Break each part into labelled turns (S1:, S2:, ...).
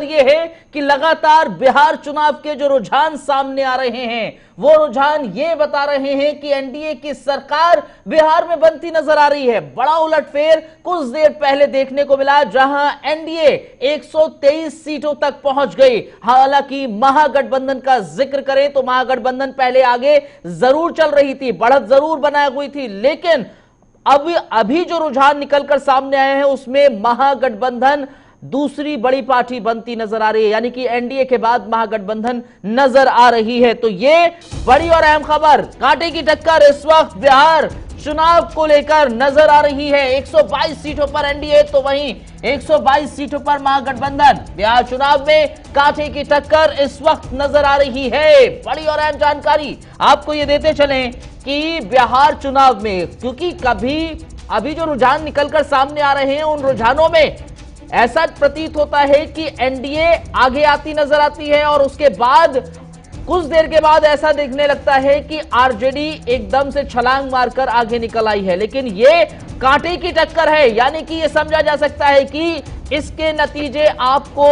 S1: ये है कि लगातार बिहार चुनाव के जो रुझान सामने आ रहे हैं वो रुझान ये बता रहे हैं कि एनडीए की सरकार बिहार में बनती नजर आ रही है। बड़ा उलटफेर कुछ देर पहले देखने को मिला जहां एनडीए 123 सीटों तक पहुंच गई। हालांकि महागठबंधन का जिक्र करें तो महागठबंधन पहले आगे जरूर चल रही थी, बढ़त जरूर बनाई हुई थी, लेकिन अभी जो रुझान निकलकर सामने आए हैं उसमें महागठबंधन दूसरी बड़ी पार्टी बनती नजर आ रही है, यानी कि एनडीए के बाद महागठबंधन नजर आ रही है। तो ये बड़ी और अहम खबर, कांटे की टक्कर इस वक्त बिहार चुनाव को लेकर नजर आ रही है। 122 सीटों पर एनडीए तो वहीं 122 सीटों पर महागठबंधन। बिहार चुनाव में कांटे की टक्कर इस वक्त नजर आ रही है। बड़ी और अहम जानकारी आपको ये देते चलें कि बिहार चुनाव में, क्योंकि अभी जो रुझान निकलकर सामने आ रहे हैं उन रुझानों में ऐसा प्रतीत होता है कि एनडीए आगे आती नजर आती है और उसके बाद कुछ देर के बाद ऐसा देखने लगता है कि आरजेडी एकदम से छलांग मारकर आगे निकल आई है। लेकिन ये कांटे की टक्कर है, यानी कि ये समझा जा सकता है कि इसके नतीजे आपको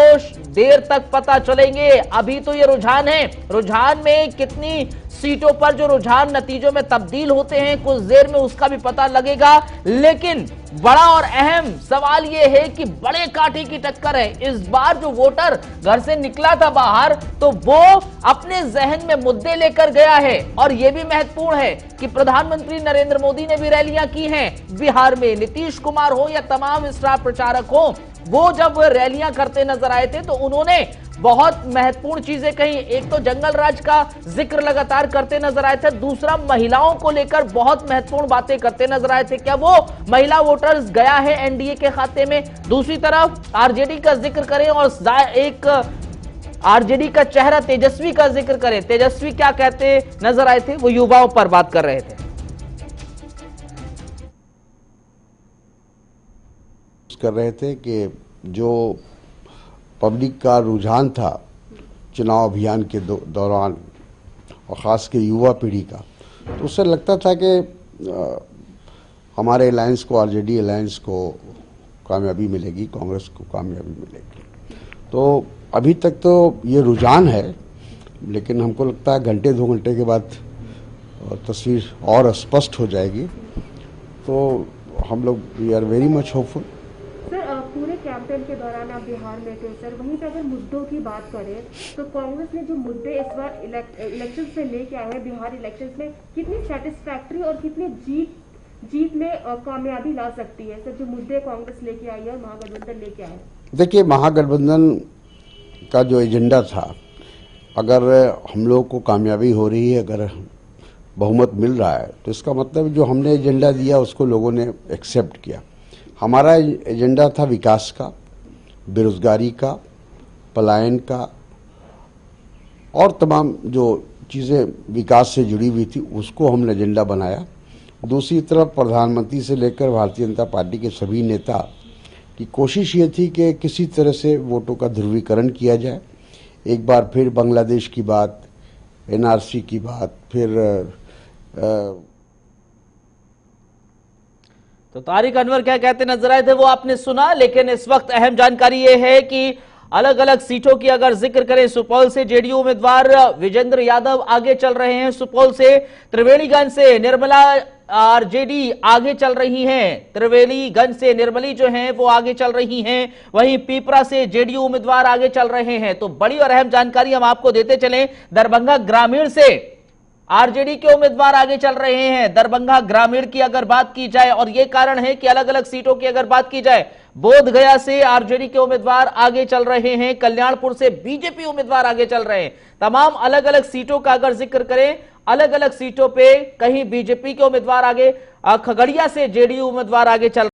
S1: देर तक पता चलेंगे। अभी तो ये रुझान है, रुझान में कितनी सीटों पर जो रुझान नतीजों में तब्दील होते हैं कुछ देर में उसका भी पता लगेगा। लेकिन बड़ा और अहम सवाल यह है कि बड़े कांटे की टक्कर है। इस बार जो वोटर घर से निकला था बाहर तो वो अपने जहन में मुद्दे लेकर गया है, और यह भी महत्वपूर्ण है कि प्रधानमंत्री नरेंद्र मोदी ने भी रैलियां की हैं बिहार में। नीतीश कुमार हो या तमाम स्टार प्रचारक हो, वो जब रैलियां करते नजर आए थे तो उन्होंने बहुत महत्वपूर्ण चीजें कही। एक तो जंगल राज का जिक्र लगातार करते नजर आए थे, दूसरा महिलाओं को लेकर बहुत महत्वपूर्ण बातें करते नजर आए थे। क्या वो महिला वोटर्स गया है एनडीए के खाते में? दूसरी तरफ आरजेडी का जिक्र करें और एक आरजेडी का चेहरा तेजस्वी का जिक्र करें, तेजस्वी क्या कहते नजर आए थे? वो युवाओं पर बात कर रहे थे।
S2: कर रहे थे कि जो पब्लिक का रुझान था चुनाव अभियान के दौरान और ख़ास के युवा पीढ़ी का, तो उससे लगता था कि हमारे अलायंस को, आरजेडी अलायंस को कामयाबी मिलेगी, कांग्रेस को कामयाबी मिलेगी। तो अभी तक तो ये रुझान है, लेकिन हमको लगता है घंटे 2 घंटे के बाद तस्वीर और स्पष्ट हो जाएगी। तो हम लोग we are very much hopeful.
S3: पूरे कैंपेन के दौरान आप बिहार में थे सर, वहीं पे अगर मुद्दों की बात करें तो कांग्रेस ने जो मुद्दे इस बार इलेक्शन से लेके आए हैं बिहार इलेक्शन में, कितनी सेटिस्फैक्ट्री और कितनी जीत में कामयाबी ला सकती है सर, जो मुद्दे कांग्रेस लेके आई है और महागठबंधन लेके आए?
S2: देखिए, महागठबंधन का जो एजेंडा था, अगर हम लोग को कामयाबी हो रही है, अगर बहुमत मिल रहा है, तो इसका मतलब जो हमने एजेंडा दिया उसको लोगों ने एक्सेप्ट किया। हमारा एजेंडा था विकास का, बेरोजगारी का, पलायन का और तमाम जो चीज़ें विकास से जुड़ी हुई थी उसको हमने एजेंडा बनाया। दूसरी तरफ प्रधानमंत्री से लेकर भारतीय जनता पार्टी के सभी नेता की कोशिश ये थी कि किसी तरह से वोटों का ध्रुवीकरण किया जाए। एक बार फिर बांग्लादेश की बात, एनआरसी की बात, फिर
S1: तो तारिक अनवर क्या कहते नजर आए थे वो आपने सुना। लेकिन इस वक्त अहम जानकारी यह है कि अलग अलग सीटों की अगर जिक्र करें, सुपौल से जेडीयू उम्मीदवार विजेंद्र यादव आगे चल रहे हैं, सुपौल से त्रिवेणीगंज से निर्मला आरजेडी आगे चल रही हैं, त्रिवेणीगंज से निर्मली जो हैं वो आगे चल रही हैं, वहीं पीपरा से जेडीयू उम्मीदवार आगे चल रहे हैं। तो बड़ी और अहम जानकारी हम आपको देते चलें। दरभंगा ग्रामीण से आरजेडी के उम्मीदवार आगे चल रहे हैं। दरभंगा ग्रामीण की अगर बात की जाए, और यह कारण है कि अलग अलग सीटों की अगर बात की जाए, बोधगया से आरजेडी के उम्मीदवार आगे चल रहे हैं, कल्याणपुर से बीजेपी उम्मीदवार आगे चल रहे हैं। तमाम अलग अलग सीटों का अगर जिक्र करें, अलग अलग सीटों पे कहीं बीजेपी के उम्मीदवार आगे, खगड़िया से जेडीयू उम्मीदवार आगे चल